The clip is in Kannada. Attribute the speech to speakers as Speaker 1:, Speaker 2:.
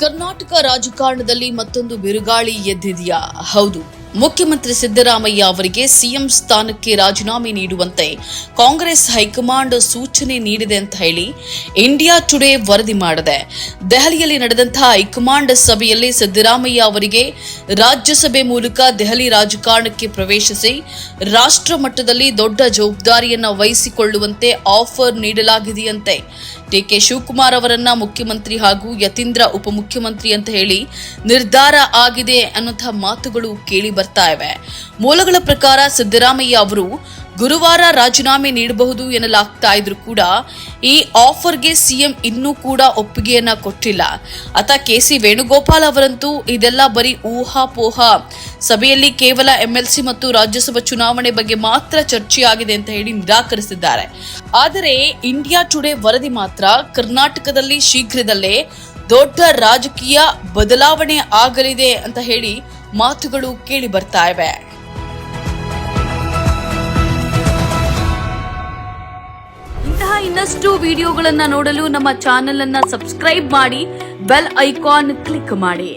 Speaker 1: ಕರ್ನಾಟಕ ರಾಜಕಾರಣದಲ್ಲಿ ಮತ್ತೊಂದು ಬಿರುಗಾಳಿ ಎದ್ದಿದೆಯಾ? ಹೌದು. ಮುಖ್ಯಮಂತ್ರಿ ಸಿದ್ದರಾಮಯ್ಯ ಅವರಿಗೆ ಸಿಎಂ ಸ್ಥಾನಕ್ಕೆ ರಾಜೀನಾಮೆ ನೀಡುವಂತೆ ಕಾಂಗ್ರೆಸ್ ಹೈಕಮಾಂಡ್ ಸೂಚನೆ ನೀಡಿದೆ ಅಂತ ಹೇಳಿ ಇಂಡಿಯಾ ಟುಡೇ ವರದಿ ಮಾಡಿದೆ. ದೆಹಲಿಯಲ್ಲಿ ನಡೆದಂತಹ ಹೈಕಮಾಂಡ್ ಸಭೆಯಲ್ಲಿ ಸಿದ್ದರಾಮಯ್ಯ ಅವರಿಗೆ ರಾಜ್ಯಸಭೆ ಮೂಲಕ ದೆಹಲಿ ರಾಜಕಾರಣಕ್ಕೆ ಪ್ರವೇಶಿಸಿ ರಾಷ್ಟ್ರ ಮಟ್ಟದಲ್ಲಿ ದೊಡ್ಡ ಜವಾಬ್ದಾರಿಯನ್ನು ವಹಿಸಿಕೊಳ್ಳುವಂತೆ ಆಫರ್ ನೀಡಲಾಗಿದೆಯಂತೆ. ಡಿಕೆ ಶಿವಕುಮಾರ್ ಅವರನ್ನ ಮುಖ್ಯಮಂತ್ರಿ ಹಾಗೂ ಯತೀಂದ್ರ ಉಪಮುಖ್ಯಮಂತ್ರಿ ಅಂತ ಹೇಳಿ ನಿರ್ಧಾರ ಆಗಿದೆ ಅನ್ನುವಂತಹ ಮಾತುಗಳು ಕೇಳಿ ಬರ್ತಾ ಇವೆ. ಮೂಲಗಳ ಪ್ರಕಾರ ಸಿದ್ದರಾಮಯ್ಯ ಅವರು ಗುರುವಾರ ರಾಜೀನಾಮೆ ನೀಡಬಹುದು ಎನ್ನಲಾಗ್ತಾ ಇದ್ರು ಕೂಡ ಈ ಆಫರ್ಗೆ ಸಿಎಂ ಇನ್ನೂ ಕೂಡ ಒಪ್ಪಿಗೆಯನ್ನ ಕೊಟ್ಟಿಲ್ಲ. ಕೆಸಿ ವೇಣುಗೋಪಾಲ್ ಅವರಂತೂ ಇದೆಲ್ಲ ಬರೀ ಊಹಾಪೋಹ, ಸಭೆಯಲ್ಲಿ ಕೇವಲ ಎಂಎಲ್ಸಿ ಮತ್ತು ರಾಜ್ಯಸಭಾ ಚುನಾವಣೆ ಬಗ್ಗೆ ಮಾತ್ರ ಚರ್ಚೆಯಾಗಿದೆ ಅಂತ ಹೇಳಿ ನಿರಾಕರಿಸಿದ್ದಾರೆ. ಆದರೆ ಇಂಡಿಯಾ ಟುಡೇ ವರದಿ ಮಾತ್ರ ಕರ್ನಾಟಕದಲ್ಲಿ ಶೀಘ್ರದಲ್ಲೇ ದೊಡ್ಡ ರಾಜಕೀಯ ಬದಲಾವಣೆ ಆಗಲಿದೆ ಅಂತ ಹೇಳಿ ಮಾತುಗಳು ಕೇಳಿ ಬರ್ತಾ ಇವೆ. ಇಂತಹ ಇನ್ನಷ್ಟು ವಿಡಿಯೋಗಳನ್ನ ನೋಡಲು ನಮ್ಮ ಚಾನೆಲ್ ಅನ್ನ ಸಬ್ಸ್ಕ್ರೈಬ್ ಮಾಡಿ, ಬೆಲ್ ಐಕಾನ್ ಕ್ಲಿಕ್ ಮಾಡಿ.